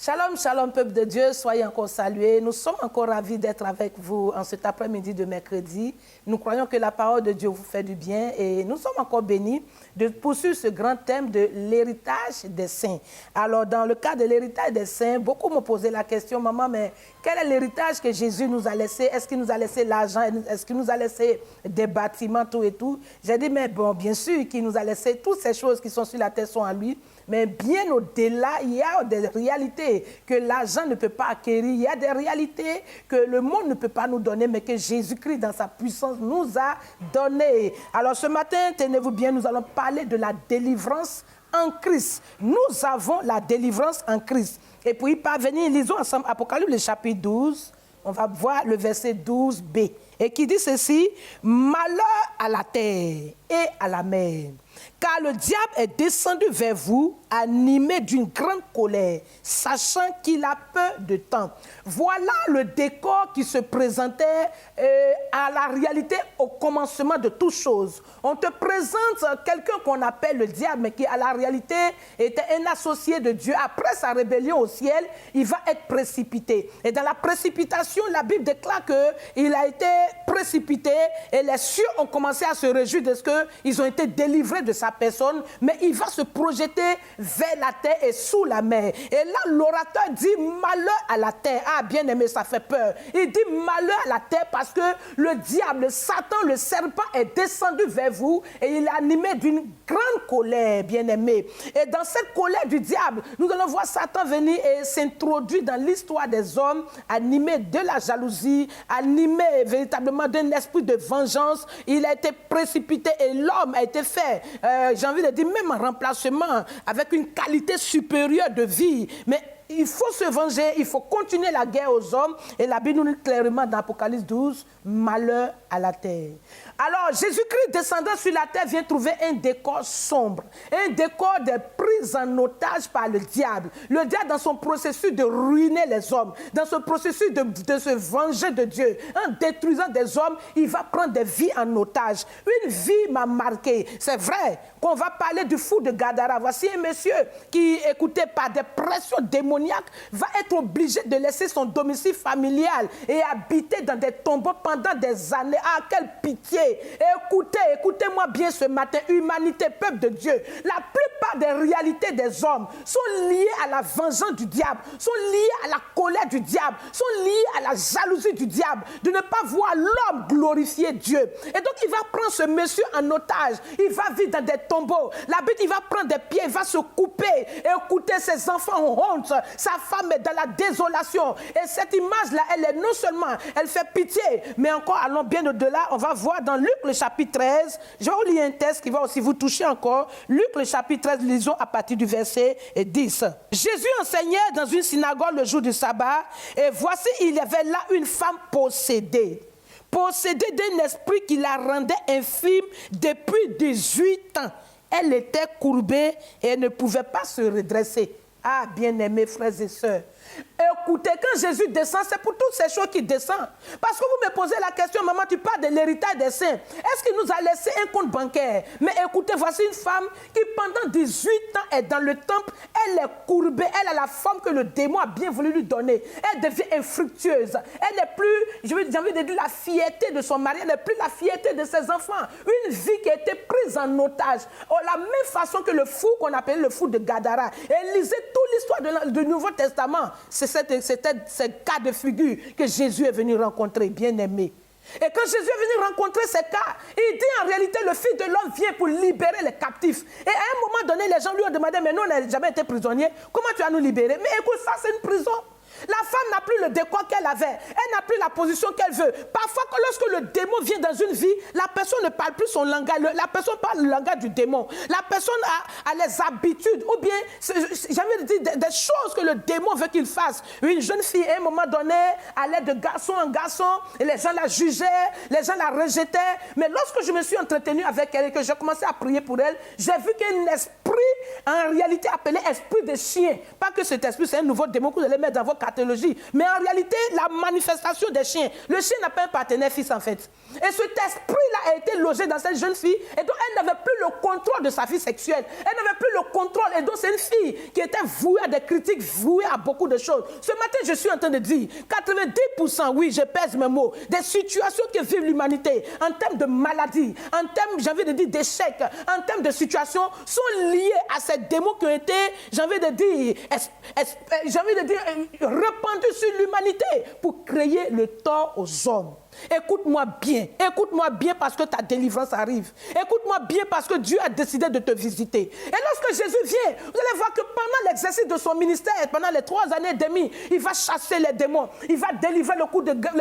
Shalom, shalom, peuple de Dieu, soyez encore salués. Nous sommes encore ravis d'être avec vous en cet après-midi de mercredi. Nous croyons que la parole de Dieu vous fait du bien et nous sommes encore bénis de poursuivre ce grand thème de l'héritage des saints. Alors, dans le cas de l'héritage des saints, beaucoup m'ont posé la question, maman, mais quel est l'héritage que Jésus nous a laissé? Est-ce qu'il nous a laissé l'argent? Est-ce qu'il nous a laissé des bâtiments, tout et tout? J'ai dit, mais bon, bien sûr qu'il nous a laissé toutes ces choses qui sont sur la terre sont à lui. Mais bien au-delà, il y a des réalités que l'argent ne peut pas acquérir. Il y a des réalités que le monde ne peut pas nous donner, mais que Jésus-Christ, dans sa puissance, nous a données. Alors ce matin, tenez-vous bien, nous allons parler de la délivrance en Christ. Nous avons la délivrance en Christ. Et pour y parvenir, lisons ensemble Apocalypse, le chapitre 12. On va voir le verset 12b. Et qui dit ceci, « Malheur à la terre et à la mer, car le diable est descendu vers vous, animé d'une grande colère, sachant qu'il a peur de temps. » Voilà le décor qui se présentait à la réalité au commencement de toutes choses. On te présente quelqu'un qu'on appelle le diable, mais qui à la réalité était un associé de Dieu. Après sa rébellion au ciel, il va être précipité. Et dans la précipitation, la Bible déclare qu'il a été précipité et les cieux ont commencé à se réjouir de ce qu'ils ont été délivrés de sa personne, mais il va se projeter vers la terre et sous la mer. Et là, l'orateur dit malheur à la terre. Ah, bien aimé, ça fait peur. Il dit malheur à la terre parce que le diable, Satan, le serpent est descendu vers vous et il est animé d'une grande colère, bien aimé. Et dans cette colère du diable, nous allons voir Satan venir et s'introduire dans l'histoire des hommes, animé de la jalousie, animé véritablement d'un esprit de vengeance. Il a été précipité et l'homme a été fait, j'ai envie de dire, même en remplacement, avec une qualité supérieure de vie. Mais il faut se venger, il faut continuer la guerre aux hommes. Et la Bible nous dit clairement dans Apocalypse 12, malheur à la terre. Alors, Jésus-Christ descendant sur la terre vient trouver un décor sombre, un décor de prise en otage par le diable. Le diable dans son processus de ruiner les hommes, dans ce processus de se venger de Dieu, en détruisant des hommes, il va prendre des vies en otage. Une vie m'a marqué. C'est vrai qu'on va parler du fou de Gadara. Voici un monsieur qui, écouté par des pressions démoniaques, va être obligé de laisser son domicile familial et habiter dans des tombeaux pendant des années. Ah, quelle pitié! Écoutez-moi bien ce matin, humanité, peuple de Dieu. La plupart des réalités des hommes sont liées à la vengeance du diable, sont liées à la colère du diable, sont liées à la jalousie du diable, de ne pas voir l'homme glorifier Dieu. Et donc, il va prendre ce monsieur en otage, il va vivre dans des tombeaux. La Bible, il va prendre des pieds, il va se couper. Et écoutez, ses enfants ont honte, sa femme est dans la désolation. Et cette image-là, elle est non seulement, elle fait pitié, mais encore, allons bien au-delà, on va voir dans Luc le chapitre 13, je vais vous lire un texte qui va aussi vous toucher encore. Luc le chapitre 13, lisons à partir du verset 10. Jésus enseignait dans une synagogue le jour du sabbat, et voici, il y avait là une femme possédée d'un esprit qui la rendait infime depuis 18 ans. Elle était courbée et elle ne pouvait pas se redresser. Ah, bien-aimés frères et sœurs, écoutez, quand Jésus descend, c'est pour toutes ces choses qu'il descend. Parce que vous me posez la question, maman, tu parles de l'héritage des saints. Est-ce qu'il nous a laissé un compte bancaire? Mais écoutez, voici une femme qui pendant 18 ans est dans le temple, elle est courbée, elle a la forme que le démon a bien voulu lui donner. Elle devient infructueuse. Elle n'est plus, j'ai envie de dire, la fierté de son mari, elle n'est plus la fierté de ses enfants. Une vie qui a été prise en otage. Oh, la même façon que le fou qu'on appelait le fou de Gadara. Et lisez toute l'histoire du Nouveau Testament. C'était ce cas de figure que Jésus est venu rencontrer, bien-aimé. Et quand Jésus est venu rencontrer ces cas, il dit en réalité, le Fils de l'homme vient pour libérer les captifs. Et à un moment donné, les gens lui ont demandé, mais nous, on n'a jamais été prisonniers, comment tu vas nous libérer? Mais écoute, ça c'est une prison. La femme n'a plus le décor qu'elle avait. Elle n'a plus la position qu'elle veut. Parfois, lorsque le démon vient dans une vie, la personne ne parle plus son langage. La personne parle le langage du démon. La personne a les habitudes. Ou bien, j'ai envie de dire, des choses que le démon veut qu'il fasse. Une jeune fille, à un moment donné, allait de garçon en garçon. Et les gens la jugeaient, les gens la rejetaient. Mais lorsque je me suis entretenu avec elle et que j'ai commencé à prier pour elle, j'ai vu qu'un esprit, en réalité appelé esprit de chien. Pas que cet esprit, c'est un nouveau démon que vous allez mettre dans vos catégories. pathologie. Mais en réalité, la manifestation des chiens, le chien n'a pas un partenaire fils en fait. Et cet esprit-là a été logé dans cette jeune fille et donc elle n'avait plus le contrôle de sa vie sexuelle. Elle n'avait plus le contrôle et donc c'est une fille qui était vouée à des critiques, vouée à beaucoup de choses. Ce matin, je suis en train de dire 90%, oui, je pèse mes mots, des situations que vit l'humanité en termes de maladie, en termes, j'ai envie de dire, d'échecs, en termes de situations, sont liées à ces démons qui ont été, j'ai envie de dire, répandus sur l'humanité pour créer le tort aux hommes. Écoute-moi bien parce que ta délivrance arrive. Écoute-moi bien parce que Dieu a décidé de te visiter. Et lorsque Jésus vient, vous allez voir que pendant l'exercice de son ministère, pendant les 3 années et demie, il va chasser les démons, il va délivrer le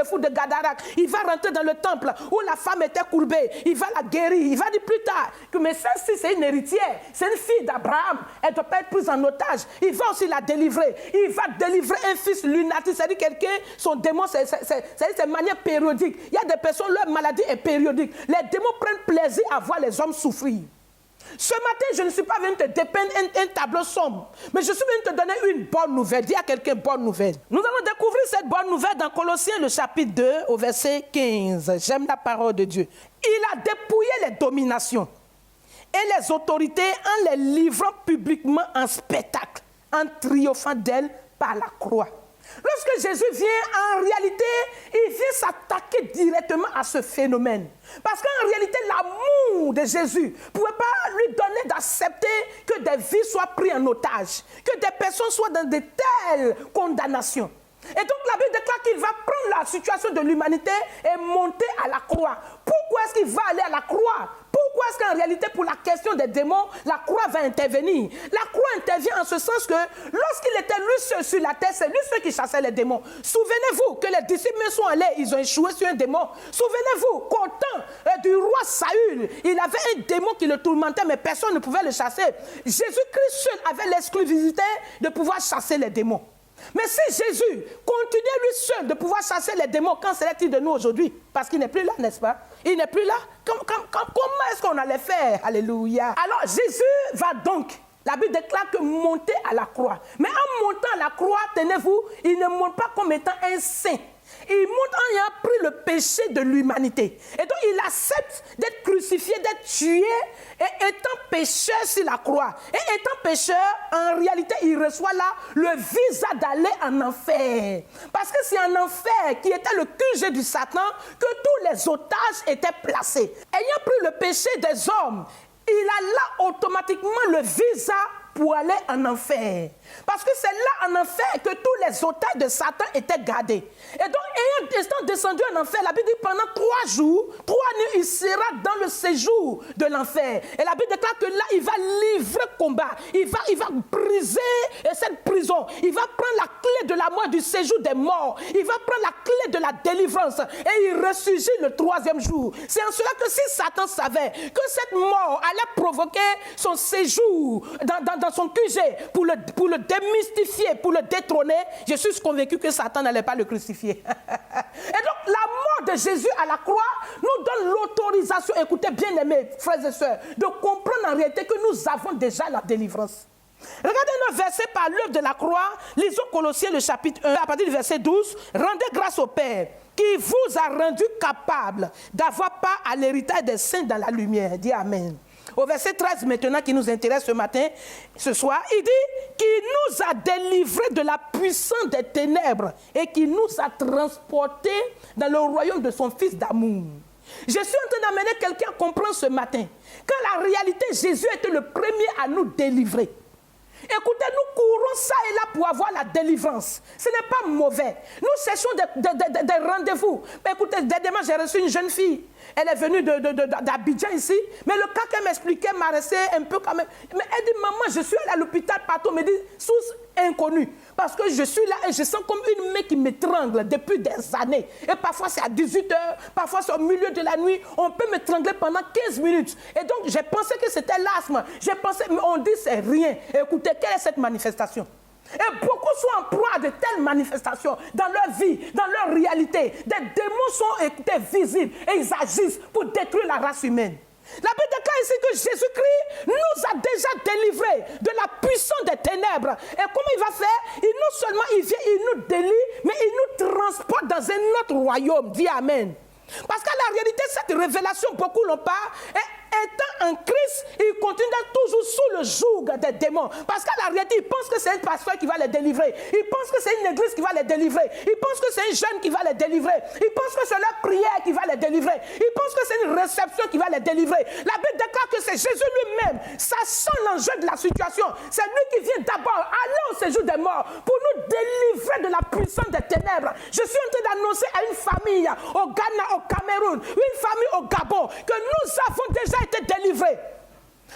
fou de Gadarac, il va rentrer dans le temple où la femme était courbée, il va la guérir, il va dire plus tard que mais celle-ci c'est une héritière, c'est une fille d'Abraham, elle ne doit pas être prise en otage, il va aussi la délivrer, il va délivrer un fils lunatique, c'est-à-dire quelqu'un, son démon, c'est manière périodique. Il y a des personnes, leur maladie est périodique. Les démons prennent plaisir à voir les hommes souffrir. Ce matin, je ne suis pas venu te dépeindre un tableau sombre, mais je suis venu te donner une bonne nouvelle. Dis à quelqu'un bonne nouvelle. Nous allons découvrir cette bonne nouvelle dans Colossiens, le chapitre 2, au verset 15. J'aime la parole de Dieu. Il a dépouillé les dominations et les autorités en les livrant publiquement en spectacle, en triomphant d'elles par la croix. Lorsque Jésus vient, en réalité, il vient s'attaquer directement à ce phénomène. Parce qu'en réalité, l'amour de Jésus ne pouvait pas lui donner d'accepter que des vies soient prises en otage, que des personnes soient dans de telles condamnations. Et donc la Bible déclare qu'il va prendre la situation de l'humanité et monter à la croix. Pourquoi est-ce qu'il va aller à la croix? Pourquoi est-ce qu'en réalité, pour la question des démons, la croix va intervenir? La croix intervient en ce sens que lorsqu'il était lui seul sur la terre, c'est lui seul qui chassait les démons. Souvenez-vous que les disciples sont allés, ils ont échoué sur un démon. Souvenez-vous qu'au temps du roi Saül, il avait un démon qui le tourmentait, mais personne ne pouvait le chasser. Jésus-Christ seul avait l'exclusivité de pouvoir chasser les démons. Mais si Jésus continuait lui seul de pouvoir chasser les démons, qu'en serait-il de nous aujourd'hui? Parce qu'il n'est plus là, n'est-ce pas? Il n'est plus là. Comment est-ce qu'on allait faire? Alléluia. Alors Jésus va donc, la Bible déclare que monter à la croix. Mais en montant à la croix, tenez-vous, il ne monte pas comme étant un saint. Il monte en ayant pris le péché de l'humanité. Et donc il accepte d'être crucifié, d'être tué, et étant pécheur sur la croix. Et étant pécheur, en réalité, il reçoit là le visa d'aller en enfer. Parce que c'est en enfer qui était le QG du Satan que tous les otages étaient placés. Ayant pris le péché des hommes, il a là automatiquement le visa pour aller en enfer. Parce que c'est là en enfer que tous les otages de Satan étaient gardés. Et donc, étant descendu en enfer, la Bible dit pendant 3 jours, 3 nuits, il sera dans le séjour de l'enfer. Et la Bible déclare que là, il va livrer combat. Il va briser cette prison. Il va prendre la clé de la mort, du séjour des morts. Il va prendre la clé de la délivrance. Et il ressurgit le 3e jour. C'est en cela que si Satan savait que cette mort allait provoquer son séjour dans son QG pour le démystifier, pour le détrôner, je suis convaincu que Satan n'allait pas le crucifier. Et donc la mort de Jésus à la croix nous donne l'autorisation, écoutez bien aimés frères et sœurs, de comprendre en réalité que nous avons déjà la délivrance. Regardez notre verset par l'œuvre de la croix. Lisons Colossiens le chapitre 1 à partir du verset 12. Rendez grâce au Père qui vous a rendu capable d'avoir part à l'héritage des saints dans la lumière. Dis Amen. Au verset 13 maintenant qui nous intéresse ce soir, il dit qu'il nous a délivrés de la puissance des ténèbres et qu'il nous a transportés dans le royaume de son Fils d'amour. Je suis en train d'amener quelqu'un à comprendre ce matin que la réalité, Jésus était le premier à nous délivrer. Écoutez, nous courons ça et là pour avoir la délivrance. Ce n'est pas mauvais. Nous cherchons des rendez-vous. Mais écoutez, dernièrement, j'ai reçu une jeune fille. Elle est venue d'Abidjan ici. Mais le cas qu'elle m'expliquait m'a resté un peu quand même. Mais elle dit, maman, je suis allée à l'hôpital partout. Elle me dit, source inconnue. Parce que je suis là et je sens comme une main qui m'étrangle depuis des années. Et parfois c'est à 18h, parfois c'est au milieu de la nuit. On peut m'étrangler pendant 15 minutes. Et donc j'ai pensé que c'était l'asthme. J'ai pensé, mais on dit c'est rien. Écoutez, quelle est cette manifestation? Et beaucoup sont en proie de telles manifestations dans leur vie, dans leur réalité. Des démons sont visibles et ils agissent pour détruire la race humaine. La Bible déclare ici que Jésus-Christ nous a déjà délivrés de la puissance des ténèbres. Et comment il va faire? Non seulement il vient, il nous délivre, mais il nous transporte dans un autre royaume. Dis Amen. Parce qu'à la réalité, cette révélation, beaucoup l'ont pas. Étant en Christ, il continue d'être toujours sous le joug des démons. Parce qu'à la réalité, il pense que c'est un pasteur qui va les délivrer. Il pense que c'est une église qui va les délivrer. Il pense que c'est un jeune qui va les délivrer. Il pense que c'est leur prière qui va les délivrer. Il pense que c'est une réception qui va les délivrer. La Bible déclare que c'est Jésus lui-même, sachant l'enjeu de la situation. C'est lui qui vient d'abord aller au séjour des morts pour nous délivrer de la puissance des ténèbres. Je suis en train d'annoncer à une famille au Ghana, au Cameroun, une famille au Gabon, que nous avons déjà été délivrés.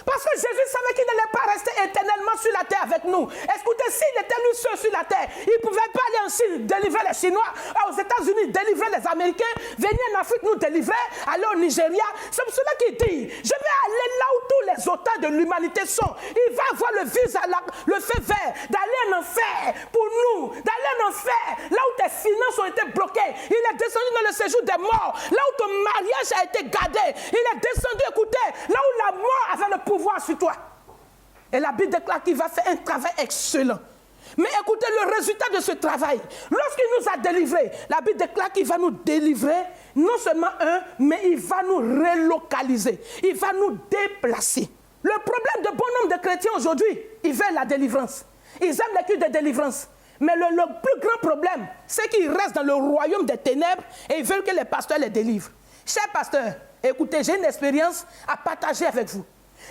Parce que Jésus savait qu'il n'allait pas rester éternellement sur la terre avec nous. Écoutez, s'il était lui seul sur la terre, il ne pouvait pas aller en Chine délivrer les Chinois, aux États-Unis délivrer les Américains, venir en Afrique nous délivrer, aller au Nigeria. C'est pour cela qu'il dit, je vais aller là où tous les auteurs de l'humanité sont. Il va avoir le visa, le feu vert, d'aller en enfer pour nous, d'aller en enfer, là où tes finances ont été bloquées. Il est descendu dans le séjour des morts, là où ton mariage a été gardé. Il est descendu, écoutez, là où la mort avait le pouvoir sur toi. Et la Bible déclare qu'il va faire un travail excellent. Mais écoutez le résultat de ce travail. Lorsqu'il nous a délivrés, la Bible déclare qu'il va nous délivrer, non seulement mais il va nous relocaliser. Il va nous déplacer. Le problème de bon nombre de chrétiens aujourd'hui, ils veulent la délivrance. Ils aiment les cultes de délivrance. Mais le plus grand problème, c'est qu'ils restent dans le royaume des ténèbres et ils veulent que les pasteurs les délivrent. Chers pasteurs, écoutez, j'ai une expérience à partager avec vous.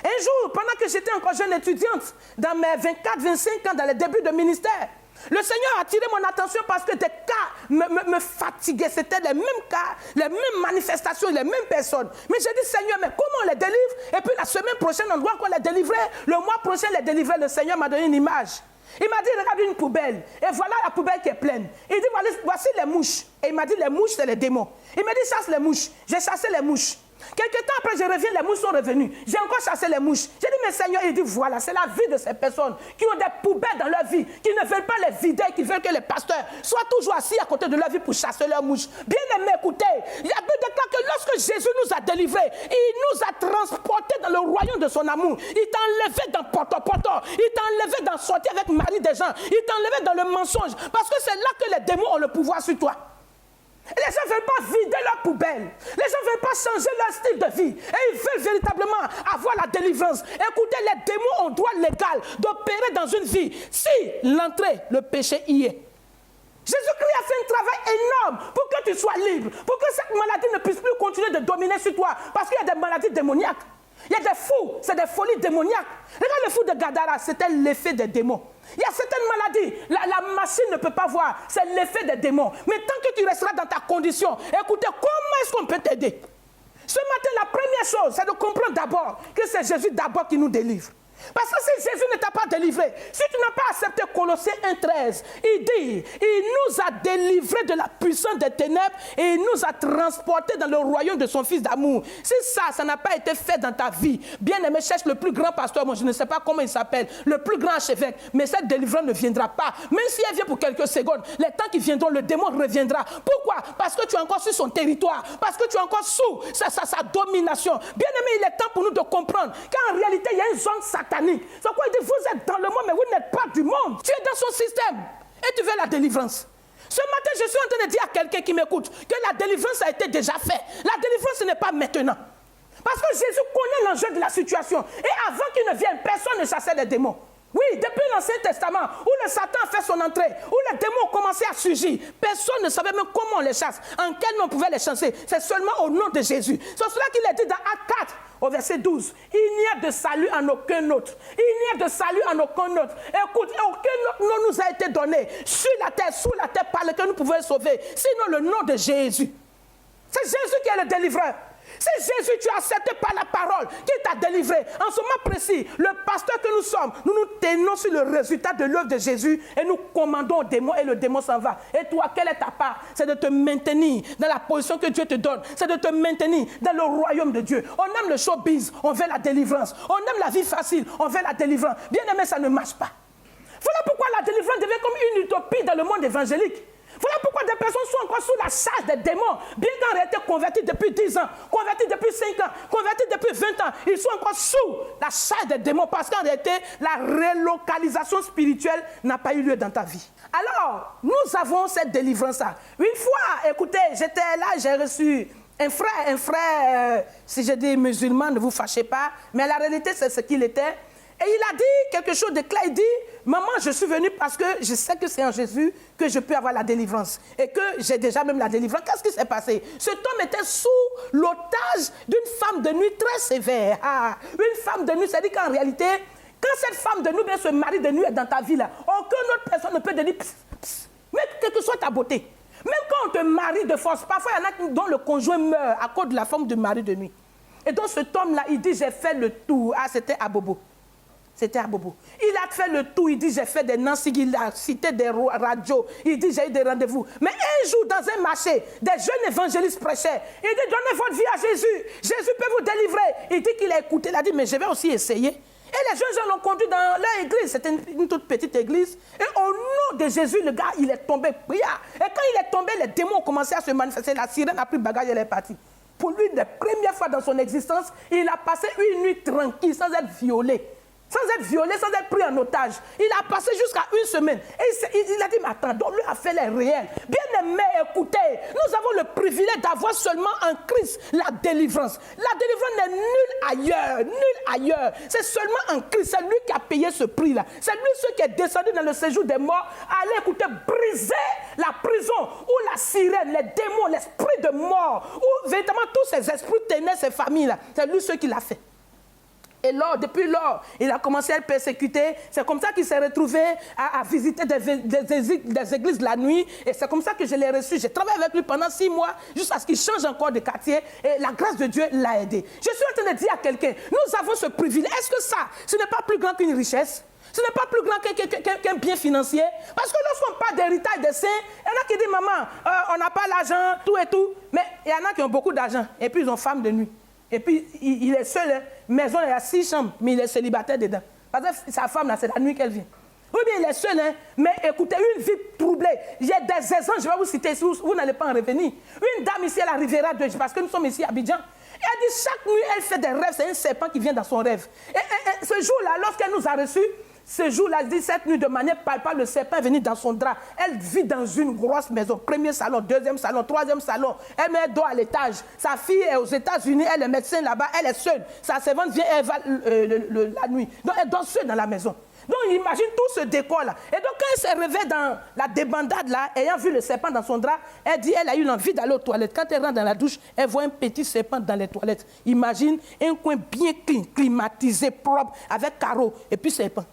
Un jour, pendant que j'étais encore jeune étudiante, dans mes 24-25 ans, dans les débuts de ministère, le Seigneur a attiré mon attention parce que des cas me fatiguaient. C'était les mêmes cas, les mêmes manifestations, les mêmes personnes. Mais j'ai dit, Seigneur, mais comment on les délivre? Et puis la semaine prochaine, on doit qu'on les délivrait. Le mois prochain, les délivrer. Le Seigneur m'a donné une image. Il m'a dit, regarde une poubelle. Et voilà la poubelle qui est pleine. Il dit, voici les mouches. Et il m'a dit, les mouches, c'est les démons. Il m'a dit, chasse les mouches. J'ai chassé les mouches. Quelques temps après, je reviens, les mouches sont revenues. J'ai encore chassé les mouches. J'ai dit, mais Seigneur, il dit, voilà, c'est la vie de ces personnes qui ont des poubelles dans leur vie, qui ne veulent pas les vider, qui veulent que les pasteurs soient toujours assis à côté de leur vie pour chasser leurs mouches. Bien aimé, écoutez, il y a peu de cas que lorsque Jésus nous a délivrés, il nous a transportés dans le royaume de son amour. Il t'a enlevé dans Poto-Poto. Il t'a enlevé dans sortir avec Marie des gens. Il t'a enlevé dans le mensonge. Parce que c'est là que les démons ont le pouvoir sur toi. Les gens ne veulent pas vider leur poubelle. Les gens ne veulent pas changer leur style de vie. Et ils veulent véritablement avoir la délivrance. Écoutez, les démons ont droit légal d'opérer dans une vie. Si l'entrée, le péché y est. Jésus-Christ a fait un travail énorme pour que tu sois libre. Pour que cette maladie ne puisse plus continuer de dominer sur toi. Parce qu'il y a des maladies démoniaques. Il y a des fous, c'est des folies démoniaques. Regarde le fou de Gadara, c'était l'effet des démons. Il y a certaines maladies, la machine ne peut pas voir, c'est l'effet des démons. Mais tant que tu resteras dans ta condition, écoutez, comment est-ce qu'on peut t'aider? Ce matin, la première chose, c'est de comprendre d'abord que c'est Jésus d'abord qui nous délivre. Parce que si Jésus ne t'a pas délivré, si tu n'as pas accepté Colossiens 1,13, il dit, il nous a délivrés de la puissance des ténèbres et il nous a transportés dans le royaume de son Fils d'amour. Si ça n'a pas été fait dans ta vie, bien aimé, cherche le plus grand pasteur, moi je ne sais pas comment il s'appelle, le plus grand archevêque, mais cette délivrance ne viendra pas. Même si elle vient pour quelques secondes, les temps qui viendront, le démon reviendra. Pourquoi? Parce que tu es encore sur son territoire, parce que tu es encore sous sa domination. Bien aimé, il est temps pour nous de comprendre qu'en réalité, il y a une zone satanique. C'est quoi il dit, vous êtes dans le monde, mais vous n'êtes pas du monde. Tu es dans son système et tu veux la délivrance. Ce matin, je suis en train de dire à quelqu'un qui m'écoute que la délivrance a été déjà faite. La délivrance, ce n'est pas maintenant. Parce que Jésus connaît l'enjeu de la situation. Et avant qu'il ne vienne, personne ne chassait les démons. Oui, depuis l'Ancien Testament, où le Satan a fait son entrée, où les démons ont commencé à surgir, personne ne savait même comment on les chasse, en quel nom on pouvait les chasser. C'est seulement au nom de Jésus. C'est cela qu'il a dit dans Actes 4, au verset 12. Il n'y a de salut en aucun autre. Il n'y a de salut en aucun autre. Écoute, aucun autre nom nous a été donné sur la terre, sous la terre, par lequel nous pouvons être sauvés. Sinon le nom de Jésus. C'est Jésus qui est le délivreur. C'est Jésus, tu as accepté par la parole qui t'a délivré. En ce moment précis, le pasteur que nous sommes, nous nous tenons sur le résultat de l'œuvre de Jésus et nous commandons au démon et le démon s'en va. Et toi, quelle est ta part? C'est de te maintenir dans la position que Dieu te donne. C'est de te maintenir dans le royaume de Dieu. On aime le showbiz, on veut la délivrance. On aime la vie facile, on veut la délivrance. Bien aimé, ça ne marche pas. Voilà pourquoi la délivrance devient comme une utopie dans le monde évangélique. Voilà pourquoi des personnes sont encore sous la charge des démons, bien qu'en réalité convertis depuis 10 ans, convertis depuis 5 ans, convertis depuis 20 ans, ils sont encore sous la charge des démons parce qu'en réalité, la relocalisation spirituelle n'a pas eu lieu dans ta vie. Alors, nous avons cette délivrance-là. Une fois, écoutez, j'étais là, j'ai reçu un frère, si je dis musulman, ne vous fâchez pas, mais la réalité, c'est ce qu'il était. Et il a dit quelque chose de clair, il dit, maman, je suis venu parce que je sais que c'est en Jésus que je peux avoir la délivrance. Et que j'ai déjà même la délivrance. Qu'est-ce qui s'est passé? Cet homme était sous l'otage d'une femme de nuit très sévère. Une femme de nuit, c'est-à-dire qu'en réalité, quand cette femme de nuit, bien ce mari de nuit est dans ta vie, là, aucune autre personne ne peut te dire, pss, pss, mais quelle que soit ta beauté. Même quand on te marie de force, parfois il y en a dont le conjoint meurt à cause de la femme de mari de nuit. Et donc cet homme-là, il dit, j'ai fait le tour. Ah, c'était à Bobo. C'était à Bobo. Il a fait le tour, il dit, j'ai fait des Nancy, il a cité des radios, il dit, j'ai eu des rendez-vous. Mais un jour, dans un marché, des jeunes évangélistes prêchaient. Il dit, donnez votre vie à Jésus. Jésus peut vous délivrer. Il dit qu'il a écouté, il a dit, mais je vais aussi essayer. Et les jeunes gens l'ont conduit dans leur église. C'était une toute petite église. Et au nom de Jésus, le gars, il est tombé. Et quand il est tombé, les démons ont commencé à se manifester. La sirène a pris le bagage et elle est partie. Pour lui, la première fois dans son existence, il a passé une nuit tranquille, sans être violé. Sans être violé, sans être pris en otage. Il a passé jusqu'à une semaine. Et il a dit, mais attends, donc lui a fait les réels. Bien aimé, écoutez, nous avons le privilège d'avoir seulement en Christ la délivrance. La délivrance n'est nulle ailleurs. C'est seulement en Christ. C'est lui qui a payé ce prix-là. C'est lui qui est descendu dans le séjour des morts. Allez, écoutez, briser la prison où la sirène, les démons, l'esprit de mort, où véritablement tous ces esprits tenaient ces familles-là. C'est lui qui l'a fait. Et depuis lors, il a commencé à le persécuter. C'est comme ça qu'il s'est retrouvé à visiter des églises la nuit. Et c'est comme ça que je l'ai reçu. J'ai travaillé avec lui pendant 6 mois, jusqu'à ce qu'il change encore de quartier. Et la grâce de Dieu l'a aidé. Je suis en train de dire à quelqu'un, nous avons ce privilège. Est-ce que ça, ce n'est pas plus grand qu'une richesse? Ce n'est pas plus grand qu'un bien financier? Parce que lorsqu'on parle d'héritage des saints, il y en a qui disent, maman, on n'a pas l'argent, tout et tout. Mais il y en a qui ont beaucoup d'argent. Et puis ils ont femme de nuit. Et puis, il est seul, hein. Maison, il y a 6 chambres, mais il est célibataire dedans. Parce que sa femme, là, c'est la nuit qu'elle vient. Oui, bien, il est seul, hein. Mais écoutez, une vie troublée. Il y a des exemples, je vais vous citer, si vous n'allez pas en revenir. Une dame ici, elle arrivera parce que nous sommes ici à Abidjan. Et elle dit, chaque nuit, elle fait des rêves, c'est un serpent qui vient dans son rêve. Et ce jour-là, lorsqu'elle nous a reçus, ce jour-là, elle dit, cette nuit, de manière palpable, le serpent est venu dans son drap. Elle vit dans une grosse maison. Premier salon, deuxième salon, troisième salon. Elle met dos à l'étage. Sa fille est aux États-Unis, elle est médecin là-bas, elle est seule. Sa servante vient, elle va la nuit. Donc, elle dort seule dans la maison. Donc, imagine tout ce décor-là. Et donc, quand elle s'est réveillée dans la débandade, là, ayant vu le serpent dans son drap, elle dit, elle a eu l'envie d'aller aux toilettes. Quand elle rentre dans la douche, elle voit un petit serpent dans les toilettes. Imagine un coin bien climatisé, propre, avec carreaux, et puis serpent.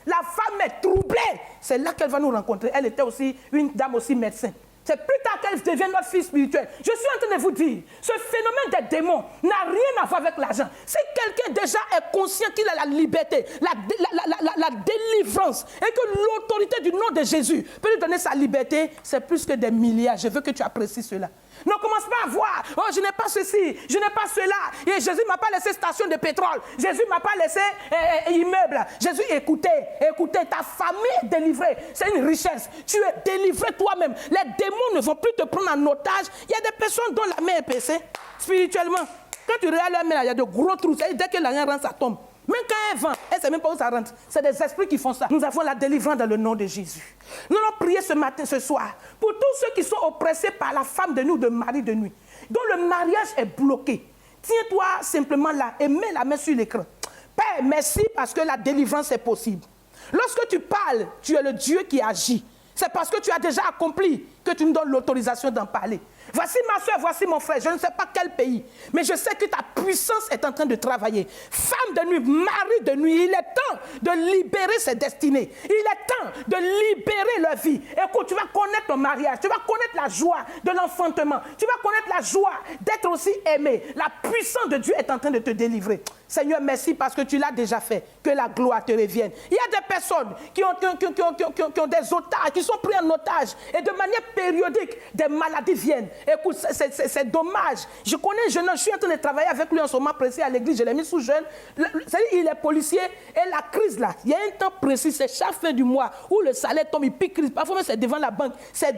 La femme est troublée. C'est là qu'elle va nous rencontrer. Elle était aussi une dame aussi médecin. C'est plus tard qu'elle devient notre fille spirituelle. Je suis en train de vous dire, ce phénomène des démons n'a rien à voir avec l'argent. Si quelqu'un déjà est conscient qu'il a la liberté, la délivrance, et que l'autorité du nom de Jésus peut lui donner sa liberté, c'est plus que des milliards. Je veux que tu apprécies cela. Ne commence pas à voir, oh, je n'ai pas ceci, je n'ai pas cela. Et Jésus ne m'a pas laissé station de pétrole. Jésus ne m'a pas laissé immeuble. Jésus, écoutez, ta famille est délivrée. C'est une richesse. Tu es délivré toi-même. Les démons ne vont plus te prendre en otage. Il y a des personnes dont la main est percée spirituellement. Quand tu regardes leur main, il y a de gros trous. Dès que la main rentre, ça tombe. Même quand elle vend, elle ne sait même pas où ça rentre. C'est des esprits qui font ça. Nous avons la délivrance dans le nom de Jésus. Nous allons prier ce soir, pour tous ceux qui sont oppressés par la femme de nuit, de mari de nuit, dont le mariage est bloqué. Tiens-toi simplement là et mets la main sur l'écran. Père, merci parce que la délivrance est possible. Lorsque tu parles, tu es le Dieu qui agit. C'est parce que tu as déjà accompli que tu nous donnes l'autorisation d'en parler. Voici ma soeur, voici mon frère, je ne sais pas quel pays, mais je sais que ta puissance est en train de travailler. Femme de nuit, mari de nuit, il est temps de libérer ses destinées. Il est temps de libérer leur vie. Écoute, tu vas connaître ton mariage, tu vas connaître la joie de l'enfantement, tu vas connaître la joie d'être aussi aimé. La puissance de Dieu est en train de te délivrer. Seigneur, merci parce que tu l'as déjà fait. Que la gloire te revienne. Il y a des personnes qui ont des otages, qui sont pris en otage. Et de manière périodique, des maladies viennent. Écoute, c'est dommage. Je connais un jeune homme, je suis en train de travailler avec lui en ce moment précis à l'église. Je l'ai mis sous jeûne. Il est policier. Et la crise là, il y a un temps précis, c'est chaque fin du mois où le salaire tombe, il pique crise. Parfois même c'est devant la banque. Ses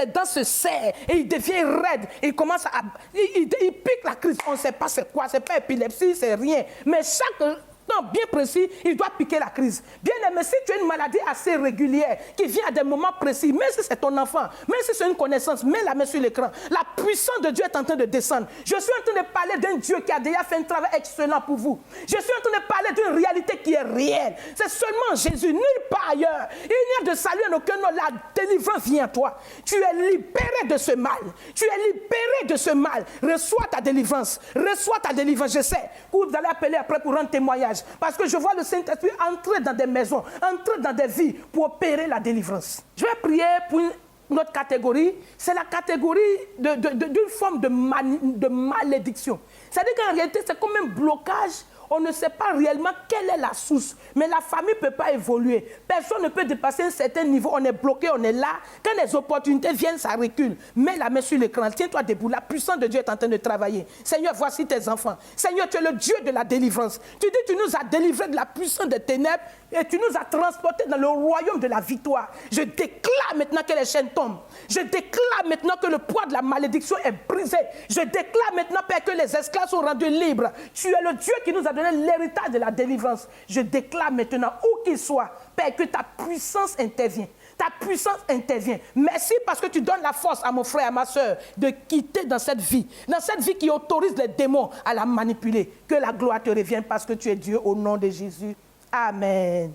dents se serrent et il devient raide. Il commence à... Il pique la crise. On ne sait pas c'est quoi. C'est pas épilepsie, c'est rien. Mais chaque temps bien précis, il doit piquer la crise. Bien aimé, si tu as une maladie assez régulière qui vient à des moments précis, même si c'est ton enfant, même si c'est une connaissance, mets la main sur l'écran. La puissance de Dieu est en train de descendre. Je suis en train de parler d'un Dieu qui a déjà fait un travail excellent pour vous. Je suis en train de parler d'une réalité qui est réelle. C'est seulement Jésus, nulle part ailleurs. Il n'y a de salut en aucun nom. La délivrance vient à toi. Tu es libéré de ce mal. Tu es libéré de ce mal. Reçois ta délivrance. Reçois ta délivrance. Je sais que vous allez appeler après pour rendre témoignage. Parce que je vois le Saint-Esprit entrer dans des maisons, entrer dans des vies pour opérer la délivrance. Je vais prier pour une autre catégorie. C'est la catégorie d'une forme de malédiction. C'est-à-dire qu'en réalité, c'est comme un blocage. On ne sait pas réellement quelle est la source. Mais la famille ne peut pas évoluer. Personne ne peut dépasser un certain niveau. On est bloqué, on est là. Quand les opportunités viennent, ça recule. Mets la main sur l'écran. Tiens-toi debout. La puissance de Dieu est en train de travailler. Seigneur, voici tes enfants. Seigneur, tu es le Dieu de la délivrance. Tu dis, tu nous as délivrés de la puissance des ténèbres et tu nous as transportés dans le royaume de la victoire. Je déclare maintenant que les chaînes tombent. Je déclare maintenant que le poids de la malédiction est brisé. Je déclare maintenant, Père, que les esclaves sont rendus libres. Tu es le Dieu qui nous a donné l'héritage de la délivrance. Je déclare maintenant, où qu'il soit, Père, que ta puissance intervient. Ta puissance intervient. Merci parce que tu donnes la force à mon frère, à ma soeur, de quitter dans cette vie qui autorise les démons à la manipuler. Que la gloire te revienne parce que tu es Dieu au nom de Jésus. Amen.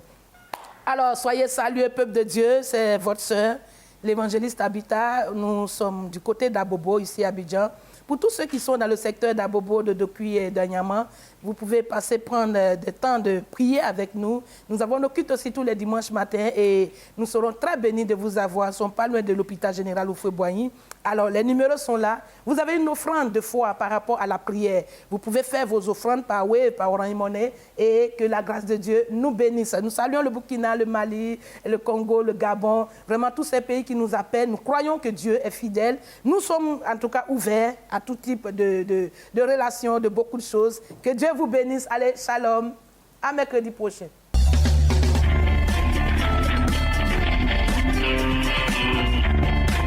Alors, soyez salués, peuple de Dieu, c'est votre soeur, l'évangéliste Habitat. Nous sommes du côté d'Abobo, ici à Abidjan. Pour tous ceux qui sont dans le secteur d'Abobo, de Dokuy et d'Anyama, vous pouvez prendre des temps de prier avec nous. Nous avons nos cultes aussi tous les dimanches matins et nous serons très bénis de vous avoir. Nous ne sommes pas loin de l'hôpital général Oufoué-Boigny. Alors, les numéros sont là. Vous avez une offrande de foi par rapport à la prière. Vous pouvez faire vos offrandes par Wave, par Orange Money et que la grâce de Dieu nous bénisse. Nous saluons le Burkina, le Mali, le Congo, le Gabon, vraiment tous ces pays qui nous appellent. Nous croyons que Dieu est fidèle. Nous sommes en tout cas ouverts à tout type de relations, de beaucoup de choses. Que Dieu vous bénisse. Allez, shalom. À mercredi prochain.